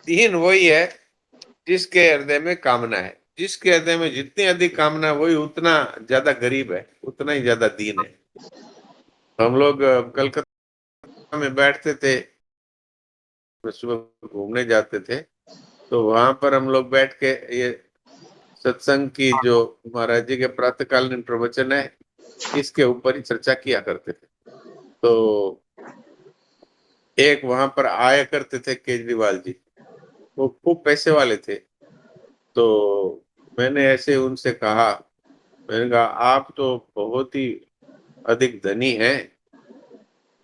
दीन वही है जिसके हृदय में कामना है। जिसके हृदय में जितनी अधिक कामना है वही उतना ज्यादा गरीब है, उतना ही ज्यादा दीन है। हम लोग कलकत्ता में बैठते थे, सुबह घूमने जाते थे, तो वहां पर हम लोग बैठ के ये सत्संग की जो महाराज जी के प्रातःकालीन प्रवचन है, इसके ऊपर ही चर्चा किया करते थे। तो एक वहां पर आया करते थे केजरीवाल जी, वो खूब पैसे वाले थे। तो मैंने ऐसे उनसे कहा, मैंने कहा आप तो बहुत ही अधिक धनी हैं।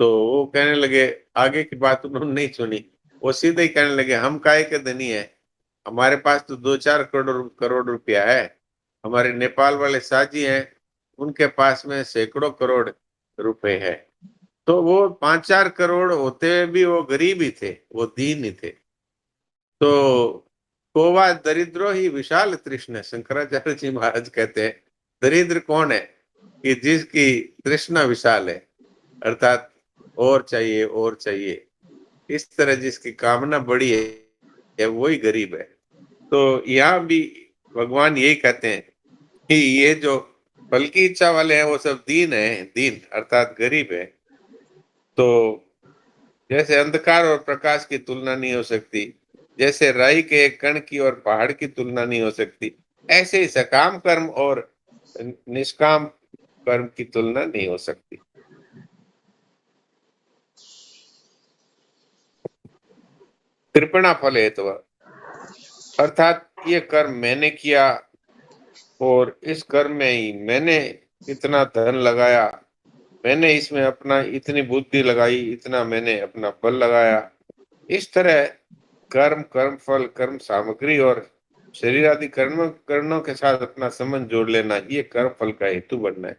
तो वो कहने लगे, आगे की बात उन्होंने नहीं सुनी, वो सीधे ही कहने लगे हम काहे के धनी है, हमारे पास तो 2-4 करोड़ रुपया है। हमारे नेपाल वाले साथी हैं, उनके पास में सैकड़ों करोड़ रुपए है। तो वो 5-4 करोड़ होते हुए भी वो गरीब ही थे, वो दीन ही थे। तो कोवा दरिद्रो ही विशाल तृष्णा, शंकराचार्य जी महाराज कहते हैं दरिद्र कौन है कि जिसकी तृष्णा विशाल है, अर्थात और चाहिए और चाहिए, इस तरह जिसकी कामना बड़ी है वही गरीब है। तो यहाँ भी भगवान यही कहते हैं कि ये जो फल की इच्छा वाले हैं वो सब दीन है, दीन अर्थात गरीब है। तो जैसे अंधकार और प्रकाश की तुलना नहीं हो सकती, जैसे राई के एक कण की और पहाड़ की तुलना नहीं हो सकती, ऐसे ही सकाम कर्म और निष्काम कर्म की तुलना नहीं हो सकती। कृपणा फल हेतु, अर्थात ये कर्म मैंने किया और इस कर्म में ही मैंने इतना धन लगाया, मैंने इसमें अपना इतनी बुद्धि लगाई, इतना मैंने अपना बल लगाया। इस तरह कर्म, कर्म फल, कर्म सामग्री और शरीर आदि कर्णों के साथ अपना संबंध जोड़ लेना, ये कर्म फल का हेतु बनना है।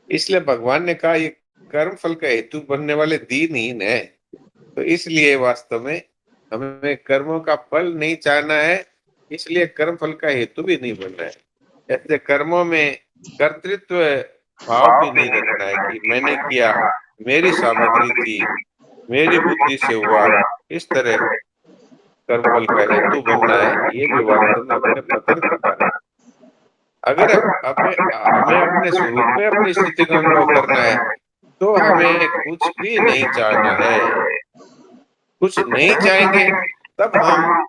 इसलिए भगवान ने कहा ये कर्म फल का हेतु बनने वाले दीनहीन है। तो इसलिए वास्तव में हमें कर्मों का फल नहीं चाहना है, इसलिए कर्म फल का हेतु भी नहीं बनना है। ऐसे कर्मों में कर्तृत्व भाव भी नहीं रखना है कि मैंने किया, मेरी सामग्री थी, मेरी बुद्धि से हुआ, इस तरह कर्म फल का हेतु बनना है, ये भी वास्तव में अपने पतन का कारण। अगर हमें हमें अपने स्वरूप में अपनी स्थिति का अनुभव करना है तो हमें कुछ भी नहीं चाहना है। कुछ नहीं चाहेंगे तब हम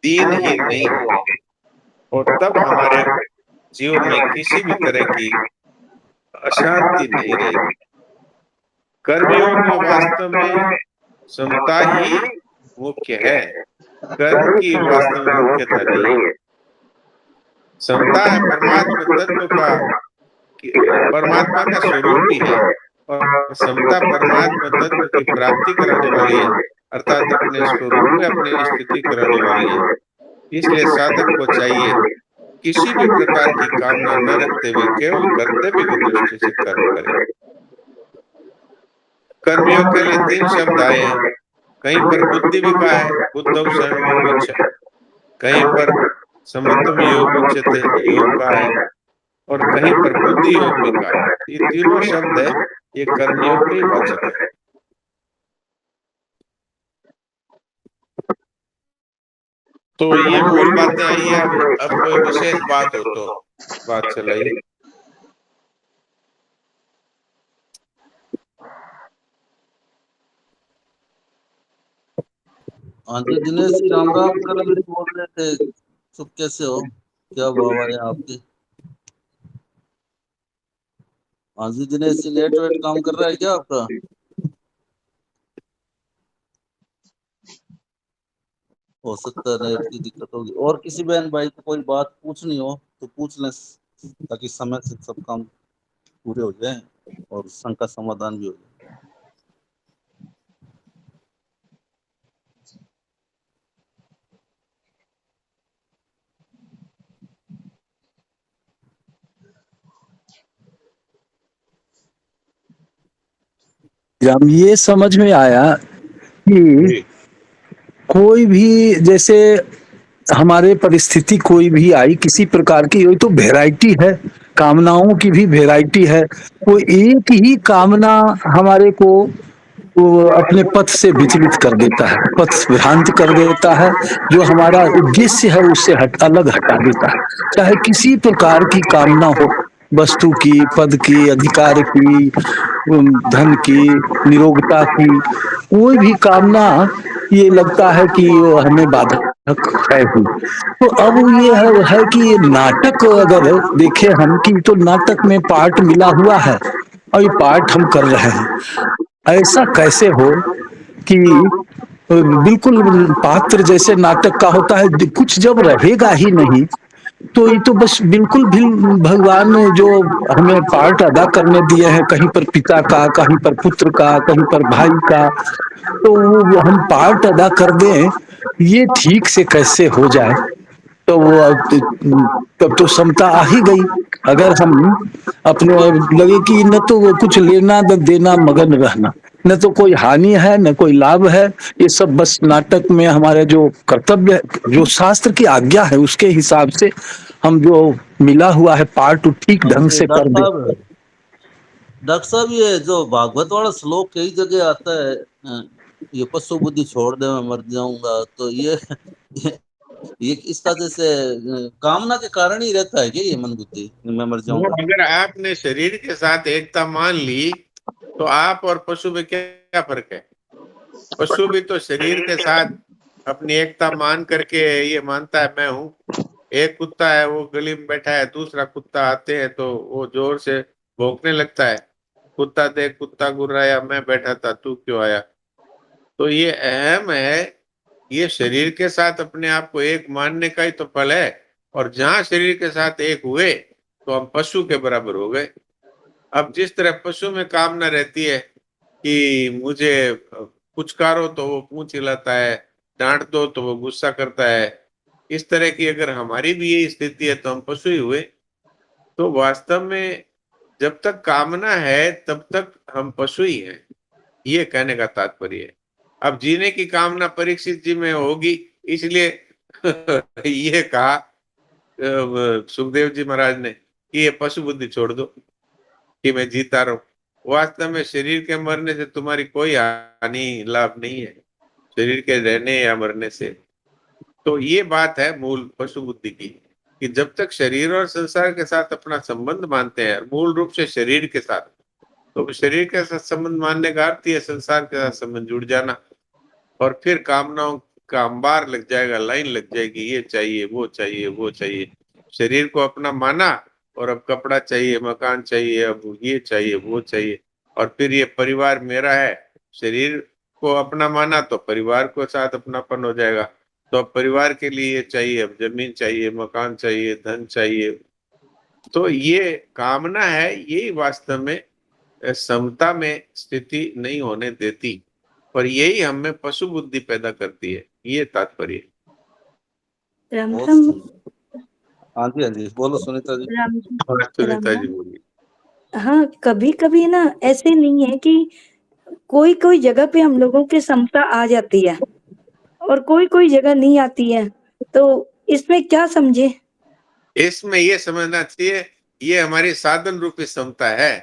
दीन ही नहीं होंगे, और तब हमारे जीवन में किसी भी तरह की अशांति नहीं रहेगी। कर्मयोग में वास्तव में समता ही मुख्य है, कर्म की वास्तव में मुख्यता नहीं है। समता है परमात्मा तत्व का, परमात्मा का स्वरूप ही है, और समता परमात्मा तत्व की प्राप्ति कराने वाली है, अर्थात अपने स्वरूप में अपनी स्थिति कराने वाली है। इसलिए साधक को चाहिए किसी भी प्रकार की कामना न रखते हुए केवल कर्तव्य की दृष्टि से कर्म करे। कर्मयोग के लिए 3 शब्द आए हैं, कहीं पर बुद्धि भी कहा है, बुद्धौ सर्वं विच्छ, कहीं पर समत्वम योग उच्यते योग का है, और कहीं पर बुद्धि योग भी कहा है। ये तीनों शब्द है, ये कर्मयोग के ही वाचक है। तो ये मूल बातें आई है। अब कोई विशेष बात हो तो बात चलाइए। हाँ जी दिनेश जी, राम राम। कल भी बोल रहे थे, चुप कैसे हो, क्या भाव है आपकी? हाँ जी दिनेश जी, नेट वेट काम कर रहा है क्या आपका? हो सकता है नेट की दिक्कत होगी। और किसी बहन भाई को कोई बात पूछनी हो तो पूछ लें, ताकि समय से सब काम पूरे हो जाए और शंका समाधान भी हो जाए। हम ये समझ में आया कि कोई भी, जैसे हमारे परिस्थिति कोई भी आई किसी प्रकार की, ये तो वैरायटी है, कामनाओं की भी वैरायटी है। कोई एक ही कामना हमारे को वो अपने पथ से विचलित कर देता है, पथ भ्रांत कर देता है, जो हमारा उद्देश्य है उससे अलग हटा देता है। चाहे किसी प्रकार की कामना हो, वस्तु की, पद की, अधिकार की, धन की, निरोगता की, कोई भी कामना, ये लगता है कि वो हमें बाधक है ही। तो अब ये है कि ये नाटक अगर देखें हम, कि तो नाटक में पार्ट मिला हुआ है और ये पार्ट हम कर रहे हैं। ऐसा कैसे हो कि बिल्कुल पात्र जैसे नाटक का होता है, कुछ जब रहेगा ही नहीं, तो ये तो बस बिल्कुल भी भगवान ने जो हमें पार्ट अदा करने दिए हैं, कहीं पर पिता का, कहीं पर पुत्र का, कहीं पर भाई का, तो वो हम पार्ट अदा कर दें, ये ठीक से कैसे हो जाए? तो वो तब तो समता आ ही गई। अगर हम अपने लगे कि न तो वो कुछ लेना न देना, मगन रहना, न तो कोई हानि है न कोई लाभ है, ये सब बस नाटक में हमारे जो कर्तव्य, जो शास्त्र की आज्ञा है उसके हिसाब से हम जो मिला हुआ है पार्ट ठीक ढंग ये से कर दे। डॉक्टर साहब, ये जो भागवत वाला श्लोक कई जगह आता है, ये पशु बुद्धि छोड़ दे मैं मर जाऊंगा, तो ये इस तरह से कामना के कारण ही रहता है क्या ये मन बुद्धि, मैं मर जाऊंगा? अगर आपने शरीर के साथ एकता मान ली, तो आप और पशु में क्या फर्क है? पशु भी तो शरीर के साथ अपनी एकता मान करके ये मानता है मैं हूं। एक कुत्ता है, वो गली में बैठा है, दूसरा कुत्ता आते हैं तो वो जोर से भौंकने लगता है। कुत्ता देख, कुत्ता गुर्राया, मैं बैठा था, तू क्यों आया? तो ये अहम है। ये शरीर के साथ अपने आप को एक मानने का ही तो फल है। और जहां शरीर के साथ एक हुए तो हम पशु के बराबर हो गए। अब जिस तरह पशु में कामना रहती है कि मुझे पुचकारो तो वो पूंछ हिलाता है, डांट दो तो वो गुस्सा करता है, इस तरह की अगर हमारी भी यही स्थिति है तो हम पशु ही हुए। तो वास्तव में जब तक कामना है तब तक हम पशु ही हैं, ये कहने का तात्पर्य है। अब जीने की कामना परीक्षित जी में होगी, इसलिए ये कहा सुखदेव जी महाराज ने कि ये पशु बुद्धि छोड़ दो कि मैं जीता रहूं। वास्तव में शरीर के मरने से तुम्हारी कोई हानि लाभ नहीं है, शरीर के रहने या मरने से। तो ये बात है मूल पशु बुद्धि की, कि जब तक शरीर और संसार के साथ अपना संबंध मानते हैं, मूल रूप से शरीर के साथ, तो शरीर के साथ संबंध मानने का अर्थ है संसार के साथ संबंध जुड़ जाना। और फिर कामनाओं का अंबार लग जाएगा, लाइन लग जाएगी, ये चाहिए, वो चाहिए, वो चाहिए। शरीर को अपना माना और अब कपड़ा चाहिए, मकान चाहिए, अब ये चाहिए, वो चाहिए। और फिर ये परिवार मेरा है, शरीर को अपना माना तो परिवार को साथ अपनापन हो जाएगा। तो अब परिवार के लिए ये चाहिए, अब जमीन चाहिए, मकान चाहिए, धन चाहिए। तो ये कामना है, यही वास्तव में समता में स्थिति नहीं होने देती, पर यही हमें पशु बुद्धि पैदा करती है, ये तात्पर्य। राम बहुत राम। सुंदर। हाँ जी, हाँ जी, बोलो सुनीता जी। राम जी। सुनीता राम जी राम। बोलिए। हाँ, कभी कभी ना ऐसे नहीं है कि कोई कोई जगह पे हम लोगों की समता आ जाती है और कोई कोई जगह नहीं आती है, तो इसमें क्या समझे? इसमें ये समझना चाहिए, ये हमारी साधन रूपी समता है,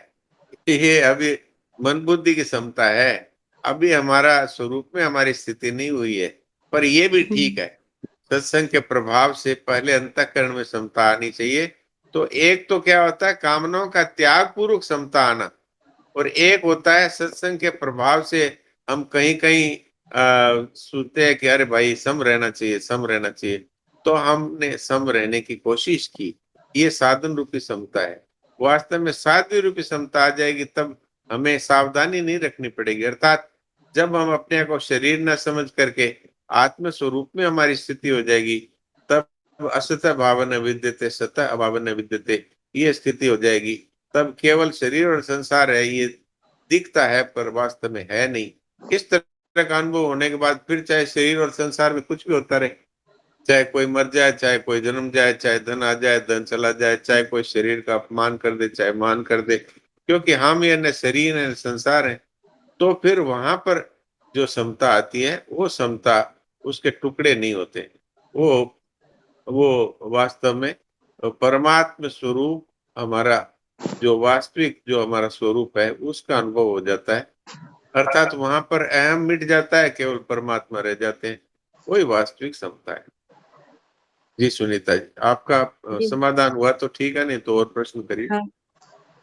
ये अभी मन बुद्धि की समता है। अभी हमारा स्वरूप में हमारी स्थिति नहीं हुई है, पर ये भी ठीक है। सत्संग के प्रभाव से पहले अंतःकरण में समता आनी चाहिए। तो एक तो क्या होता है, कामनाओं का त्याग पूर्वक समता आना, और एक होता है सत्संग के प्रभाव से हम कहीं कहीं सोचते हैं कि अरे भाई सम रहना चाहिए, सम रहना चाहिए, तो हमने सम रहने की कोशिश की। ये साधन रूपी समता है। वास्तव में साध्य रूपी समता आ जाएगी तब हमें सावधानी नहीं रखनी पड़ेगी। अर्थात जब हम अपने को शरीर न समझ करके आत्म स्वरूप में हमारी स्थिति हो जाएगी, तब असतः भावन विद्यते सतः अभावन विद्यते, ये स्थिति हो जाएगी। तब केवल शरीर और संसार है, ये दिखता है पर वास्तव में है नहीं। इस तरह का अनुभव होने के बाद फिर चाहे शरीर और संसार में कुछ भी होता रहे, चाहे कोई मर जाए, चाहे कोई जन्म जाए, चाहे धन आ जाए, धन चला जाए, चाहे कोई शरीर का अपमान कर दे, चाहे मान कर दे, क्योंकि हम ये न शरीर है न संसार है। तो फिर वहां पर जो समता आती है, वो समता उसके टुकड़े नहीं होते, वो वो वास्तव में परमात्म स्वरूप हमारा, जो वास्तविक जो हमारा स्वरूप है, उसका अनुभव हो जाता है। अर्थात वहां पर अहम मिट जाता है, केवल परमात्मा रह जाते हैं। वही वास्तविक समता है। जी सुनीता जी, आपका जी। समाधान हुआ तो ठीक है, नहीं तो और प्रश्न करिए। हाँ,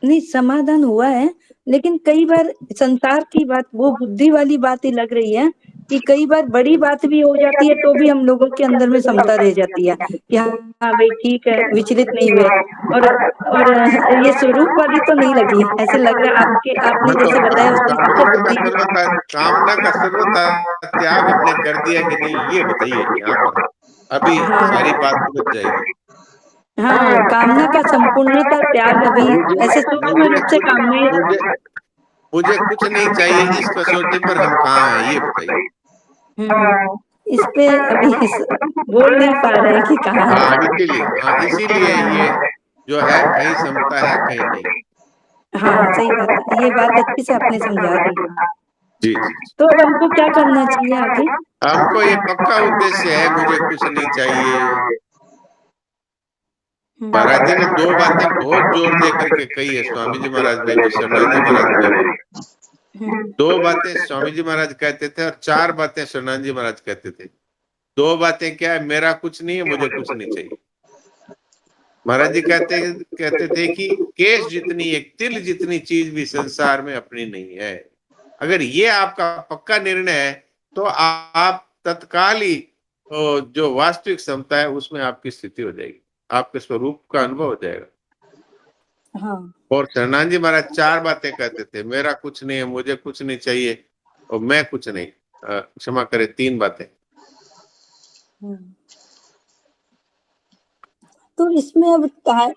नहीं समाधान हुआ है, लेकिन कई बार संसार की बात, वो बुद्धि वाली बात ही लग रही है कि कई बार बड़ी बात भी हो जाती है तो भी हम लोगों के अंदर में समता रह जाती है कि हाँ भाई ठीक है, विचलित नहीं हुए। और ये स्वरूप वाली तो नहीं लगी, ऐसे लग रहा है आपने हाँ, तो जैसे बताया उस हिसाब से बुद्धि कामना का सर्वथा त्याग हमने कर दिया कि नहीं, ये बताइए यहाँ पर। अभी सारी हाँ बात समझ जाएगी। हाँ, कामना का संपूर्णता त्याग अभी मुझे ऐसे सूक्ष्म मुझे रूप से काम में। मुझे मुझे कुछ नहीं चाहिए, इस कसौटी पर हम कहाँ हैं, ये बताइए। इस पे अभी बोल नहीं पा रहे हैं कि कहाँ है। हाँ, इसीलिए ये जो है, कहीं समता है कहीं नहीं। हाँ सही बात है, ये बात अच्छी से आपने समझा दी। जी जी। तो अब हमको क्या करना चाहिए आगे? हमको ये पक्का उद्देश्य है, मुझे कुछ नहीं चाहिए। महाराज जी ने दो बातें बहुत जोर दे करके कही है, स्वामी जी महाराज ने भी, शरणानंद जी महाराज ने भी। दो बातें स्वामी जी महाराज कहते थे और 4 बातें शरणानंद जी महाराज कहते थे। 2 बातें क्या है, मेरा कुछ नहीं है, मुझे कुछ नहीं चाहिए। महाराज जी कहते थे कि केश जितनी, एक तिल जितनी चीज भी संसार में अपनी नहीं है। अगर ये आपका पक्का निर्णय है तो आप तत्काल ही जो वास्तविक समता है उसमें आपकी स्थिति हो जाएगी, आपके स्वरूप का अनुभव हो जाएगा। हाँ और शरणानंद जी महाराज 4 बातें कहते थे, मेरा कुछ नहीं है, मुझे कुछ नहीं चाहिए और मैं कुछ नहीं, क्षमा करे 3 बातें। तो इसमें अब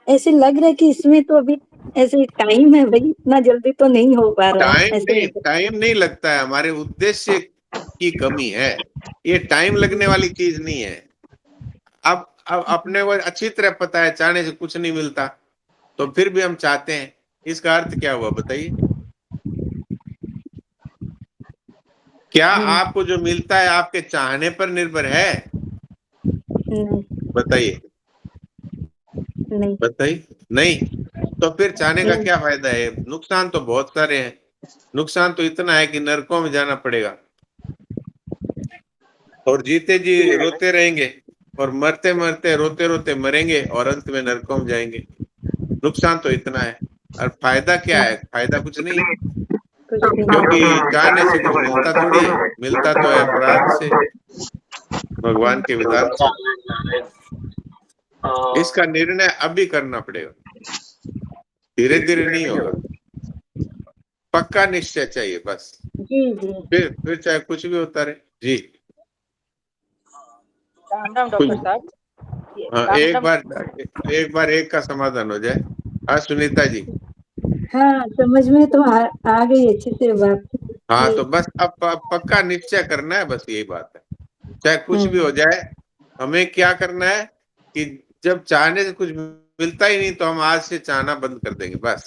ऐसे लग रहा है कि इसमें तो अभी ऐसे टाइम है भाई, इतना जल्दी तो नहीं हो पा रहा है ऐसे। टाइम नहीं लगता है, हमारे उद्देश्य की कमी है। ये टाइम लगने वाली चीज नहीं है। अब अपने को अच्छी तरह पता है चाहने से कुछ नहीं मिलता, तो फिर भी हम चाहते हैं, इसका अर्थ क्या हुआ बताइए? क्या आपको जो मिलता है आपके चाहने पर निर्भर है? नहीं बताइए नहीं बताइए। नहीं, तो फिर चाहने का नहीं। क्या फायदा है? नुकसान तो बहुत सारे हैं। नुकसान तो इतना है कि नरकों में जाना पड़ेगा और जीते जी रोते रहेंगे, और मरते मरते रोते रोते मरेंगे और अंत में नरकों में जाएंगे। नुकसान तो इतना है, और फायदा क्या है? फायदा कुछ नहीं, कुछ भी क्योंकि नहीं। चाहने से कुछ मिलता थोड़ी है, मिलता तो है अपराध से, भगवान के विधान से। इसका निर्णय अभी करना पड़ेगा, धीरे धीरे नहीं होगा, पक्का निश्चय चाहिए बस। जी जी। फिर चाहे कुछ भी होता रहे। जी राम राम डॉक्टर साहब। हाँ, राम एक राम। बार एक का समाधान हो जाए। हाँ सुनीता जी। हाँ समझ में तो आ गई अच्छी से बात। हाँ, तो बस अब पक्का निश्चय करना है, बस यही बात है। चाहे कुछ भी हो जाए, हमें क्या करना है कि जब चाहने से कुछ मिलता ही नहीं तो हम आज से चाहना बंद कर देंगे बस।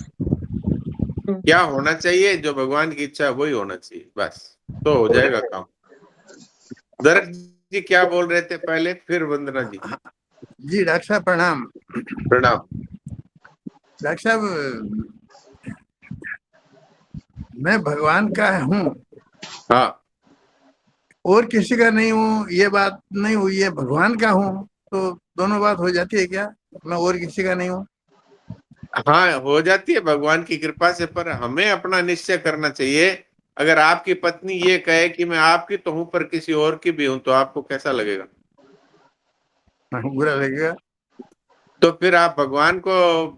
क्या होना चाहिए, जो भगवान की इच्छा है वही होना चाहिए बस, तो हो जाएगा काम। दरक जी क्या बोल रहे थे पहले, फिर वंदना जी। जी डॉक्टर साहब प्रणाम। प्रणाम। डॉक्टर साहब, मैं भगवान का हूँ हाँ, और किसी का नहीं हूँ, ये बात नहीं हुई है, भगवान का हूँ, तो दोनों बात हो जाती है क्या? मैं और किसी का नहीं हूँ। हाँ हो जाती है भगवान की कृपा से, पर हमें अपना निश्चय करना चाहिए। अगर आपकी पत्नी ये कहे कि मैं आपकी तो हूं पर किसी और की भी हूं, तो आपको कैसा लगेगा? बुरा लगेगा। तो फिर आप भगवान को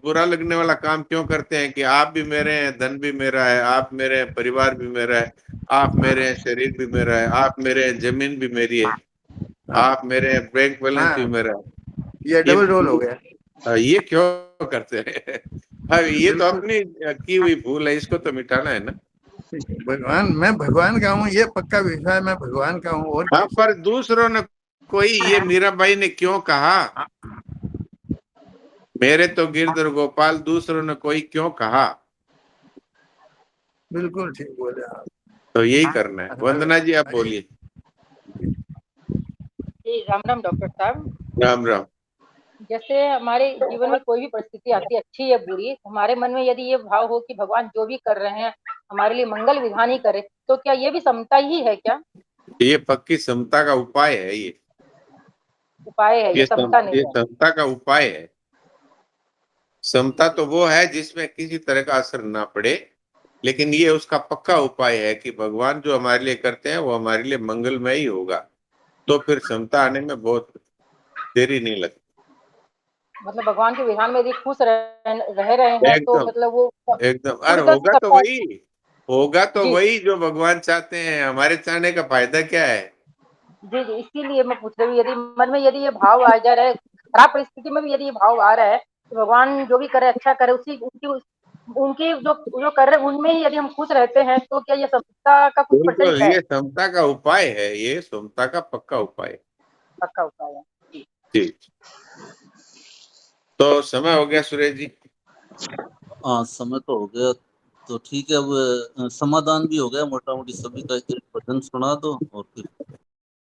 बुरा लगने वाला काम क्यों करते हैं कि आप भी मेरे हैं, धन भी मेरा है, आप मेरे हैं, परिवार भी मेरा है, आप मेरे हैं, शरीर भी मेरा है, आप मेरे हैं, जमीन भी मेरी है, आप मेरे हैं, बैंक बैलेंस भी हाँ, मेरा है। ये डबल रोल हो गया। ये क्यों करते हैं? हाँ, ये तो बिल्कुल। अपनी की हुई भूल है, इसको तो मिटाना है ना। भगवान, मैं भगवान का हूँ, ये पक्का विश्वास, मैं भगवान का हूँ और हाँ, पर दूसरों ने कोई, ये मीराबाई ने क्यों कहा, मेरे तो गिरधर गोपाल, दूसरों ने कोई क्यों कहा? बिल्कुल ठीक बोले आप। तो यही करना है। वंदना जी आप बोलिए। जी राम राम डॉक्टर साहब। राम राम। जैसे हमारे जीवन में कोई भी परिस्थिति आती है, अच्छी या बुरी, हमारे मन में यदि ये भाव हो कि भगवान जो भी कर रहे हैं हमारे लिए मंगल विधान ही करे, तो क्या ये भी समता ही है क्या? ये पक्की समता का उपाय है, उपाय है, ये समता नहीं ये है। समता का उपाय है। समता तो वो है जिसमें किसी तरह का असर ना पड़े, लेकिन ये उसका पक्का उपाय है कि भगवान जो हमारे लिए करते हैं वो हमारे लिए मंगलमय ही होगा, तो फिर समता आने में बहुत देरी नहीं लगती। मतलब भगवान के विधान में यदि खुश रह रहे हैं तो एकदम मतलब वो एकदम, पूरी अरे तरह से सबका होगा तो जी, वही जो भगवान चाहते हैं। हमारे चाहने का फायदा क्या है? जी, जी, इसीलिए मैं पूछ रही हूँ, यदि मन में यदि ये भाव आ जा रहा है, खराब परिस्थिति में भी यदि ये भाव आ रहा है, तो भगवान जो भी करे अच्छा करे, उसी उनकी जो कर रहे हैं उनमें ही यदि हम खुश रहते हैं, तो क्या ये समता का कुछ बिल्कुल, परसेंट है? ये समता का उपाय है, ये समता का पक्का उपाय है। पक्का उपाय है। जी। जी, तो समय हो गया सुरेश जी। हाँ, समय तो हो गया, तो ठीक है। अब समाधान भी हो गया मोटा मोटी सभी का। एक भजन सुना दो और फिर